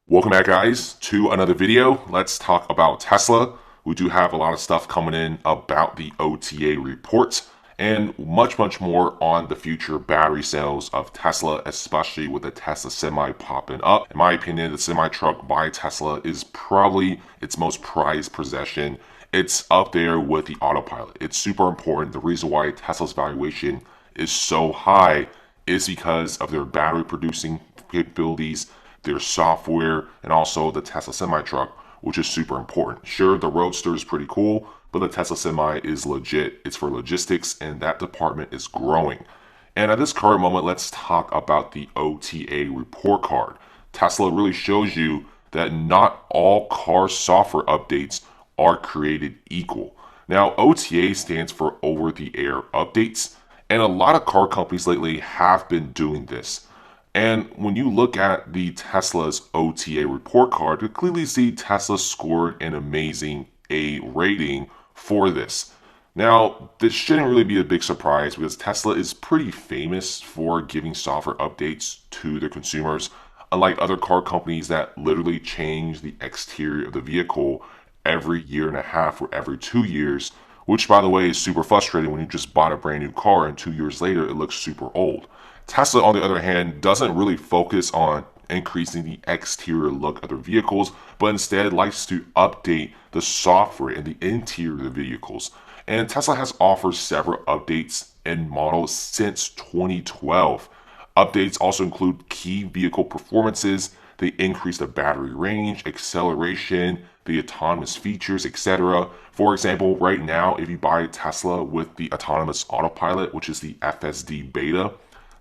Welcome back, guys, to another video. Let's talk about Tesla. We do have a lot of stuff coming in about the OTA reports and much more on the future battery sales of Tesla, especially with the Tesla Semi popping up. In my opinion, the semi truck by Tesla is probably its most prized possession. It's up there with the autopilot. It's super important. The reason why Tesla's valuation is so high is because of their battery producing capabilities, their software, and also the Tesla semi truck, which is super important. Sure, the Roadster is pretty cool, but the Tesla semi is legit. It's for logistics, and that department is growing. And at this current moment, let's talk about the OTA report card. Tesla really shows you that not all car software updates are created equal. Now, OTA stands for over the air updates, and a lot of car companies lately have been doing this. And when you look at the Tesla's OTA report card, you clearly see Tesla scored an amazing A rating for this. Now, this shouldn't really be a big surprise because Tesla is pretty famous for giving software updates to their consumers, unlike other car companies that literally change the exterior of the vehicle every year and a half or every 2 years, which, by the way, is super frustrating when you just bought a brand new car and 2 years later it looks super old. Tesla, on the other hand, doesn't really focus on increasing the exterior look of their vehicles, but instead likes to update the software and the interior of the vehicles. And Tesla has offered several updates and models since 2012. Updates also include key vehicle performances. They increase the battery range, acceleration, the autonomous features, etc. For example, right now, if you buy a Tesla with the autonomous autopilot, which is the FSD beta,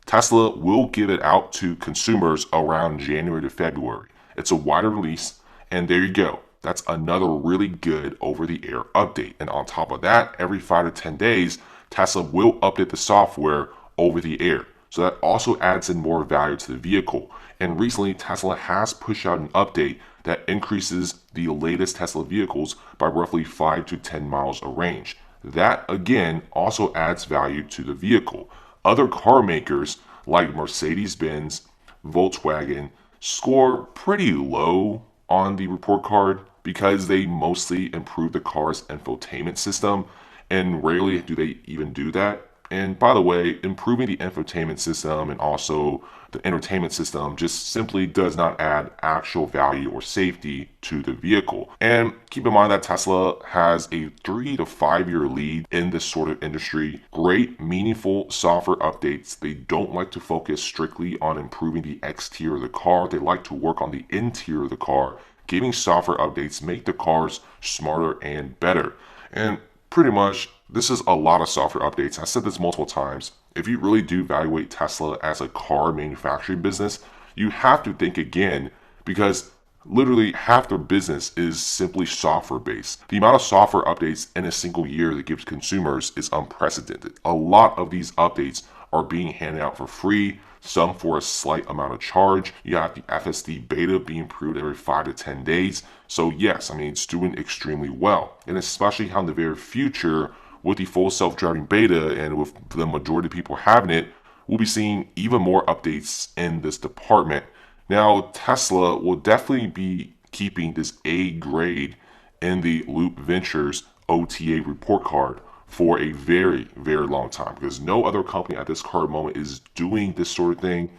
Tesla will give it out to consumers around January to February. It's a wider release, and there you go. That's another really good over-the-air update. And on top of that, every 5 to 10 days, Tesla will update the software over the air. So that also adds in more value to the vehicle. And recently, Tesla has pushed out an update that increases the latest Tesla vehicles by roughly 5 to 10 miles of range. That, again, also adds value to the vehicle. Other car makers like Mercedes-Benz, Volkswagen score pretty low on the report card because they mostly improve the car's infotainment system, and rarely do they even do that. And by the way, improving the infotainment system and also the entertainment system just simply does not add actual value or safety to the vehicle. And keep in mind that Tesla has a 3 to 5 year lead in this sort of industry. Great, meaningful software updates. They don't like to focus strictly on improving the exterior of the car. They like to work on the interior of the car. Giving software updates make the cars smarter and better. And pretty much, this is a lot of software updates. I said this multiple times. If you really do evaluate Tesla as a car manufacturing business, you have to think again because literally half their business is simply software based. The amount of software updates in a single year that gives consumers is unprecedented. A lot of these updates are being handed out for free, some for a slight amount of charge. You have the FSD beta being improved every 5 to 10 days. So yes, I mean, it's doing extremely well. And especially how in the very future, with the full self-driving beta and with the majority of people having it, we'll be seeing even more updates in this department. Now, Tesla will definitely be keeping this A grade in the Loop Ventures OTA report card for a very long time because no other company at this current moment is doing this sort of thing.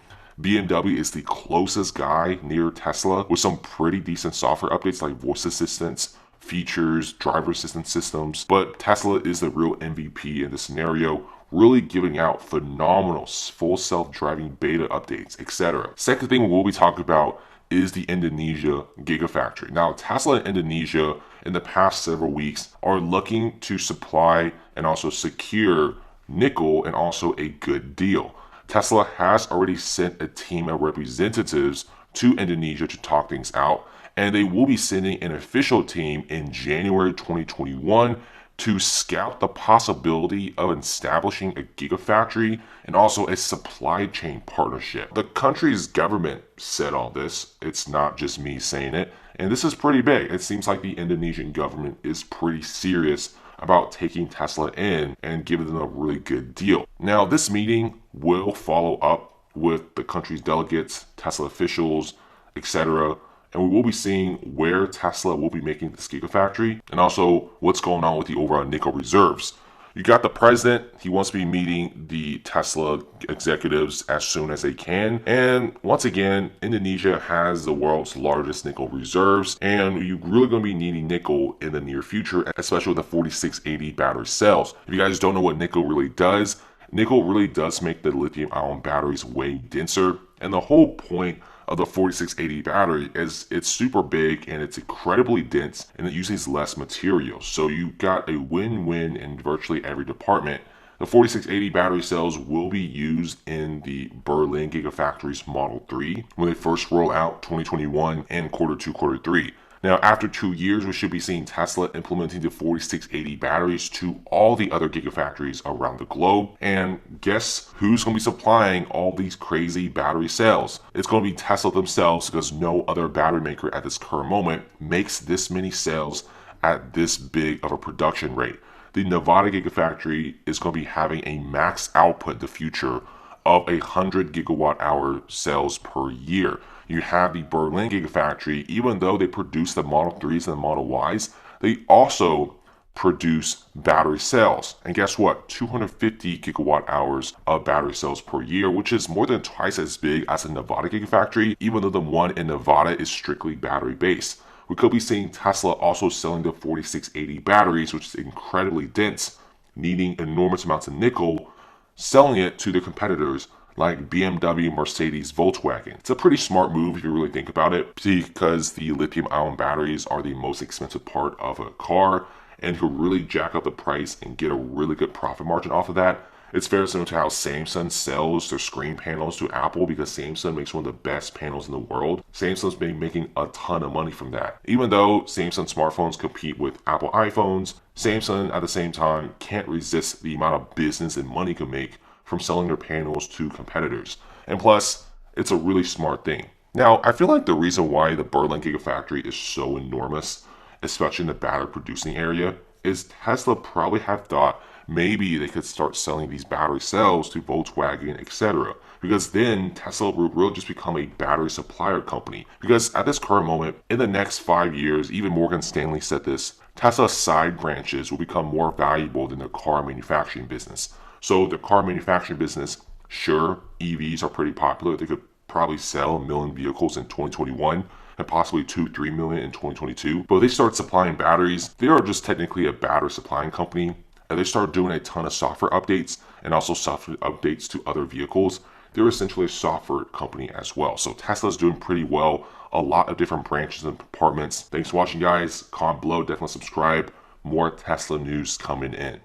BMW is the closest guy near Tesla with some pretty decent software updates like voice assistants, features, driver assistance systems, but Tesla is the real MVP in this scenario, really giving out phenomenal full self-driving beta updates, etc. Second thing we'll be talking about is the Indonesia Gigafactory. Now, Tesla in Indonesia in the past several weeks are looking to supply and also secure nickel and also a good deal. Tesla has already sent a team of representatives to Indonesia to talk things out, and they will be sending an official team in January 2021 to scout the possibility of establishing a gigafactory and also a supply chain partnership. The country's government said all this. It's not just me saying it. And this is pretty big. It seems like the Indonesian government is pretty serious about taking Tesla in and giving them a really good deal. Now, this meeting will follow up with the country's delegates, Tesla officials, etc., and we will be seeing where Tesla will be making this gigafactory and also what's going on with the overall nickel reserves. You got the president, he wants to be meeting the Tesla executives as soon as they can. And once again, Indonesia has the world's largest nickel reserves, and you're really going to be needing nickel in the near future, especially with the 4680 battery cells. If you guys don't know what nickel really does make the lithium-ion batteries way denser. And the whole point of the 4680 battery is it's super big and it's incredibly dense and it uses less material. So you've got a win-win in virtually every department. The 4680 battery cells will be used in the Berlin Gigafactory's Model 3 when they first roll out 2021 and Q2, Q3. Now, after 2 years, we should be seeing Tesla implementing the 4680 batteries to all the other gigafactories around the globe. And guess who's going to be supplying all these crazy battery cells? It's going to be Tesla themselves, because no other battery maker at this current moment makes this many cells at this big of a production rate. The Nevada Gigafactory is going to be having a max output in the future of 100 gigawatt hour cells per year. You have the Berlin Gigafactory, even though they produce the Model 3s and the Model Ys, they also produce battery cells. And guess what? 250 gigawatt hours of battery cells per year, which is more than twice as big as the Nevada Gigafactory, even though the one in Nevada is strictly battery based. We could be seeing Tesla also selling the 4680 batteries, which is incredibly dense, needing enormous amounts of nickel, selling it to their competitors like BMW, Mercedes, Volkswagen. It's a pretty smart move if you really think about it, because the lithium-ion batteries are the most expensive part of a car, and to really jack up the price and get a really good profit margin off of that. It's very similar to how Samsung sells their screen panels to Apple, because Samsung makes one of the best panels in the world. Samsung's been making a ton of money from that. Even though Samsung smartphones compete with Apple iPhones, Samsung at the same time can't resist the amount of business and money it can make from selling their panels to competitors. And plus, it's a really smart thing. Now, I feel like the reason why the Berlin Gigafactory is so enormous, especially in the battery producing area, is Tesla probably have thought maybe they could start selling these battery cells to Volkswagen, etc. Because then Tesla will really just become a battery supplier company. Because at this current moment, in the next 5 years, even Morgan Stanley said this, Tesla's side branches will become more valuable than their car manufacturing business. So the car manufacturing business, sure, EVs are pretty popular. They could probably sell 1 million vehicles in 2021 and possibly 2-3 million in 2022. But if they start supplying batteries, they are just technically a battery supplying company. And they start doing a ton of software updates and also software updates to other vehicles. They're essentially a software company as well. So Tesla's doing pretty well. A lot of different branches and departments. Thanks for watching, guys. Comment below, definitely subscribe. More Tesla news coming in.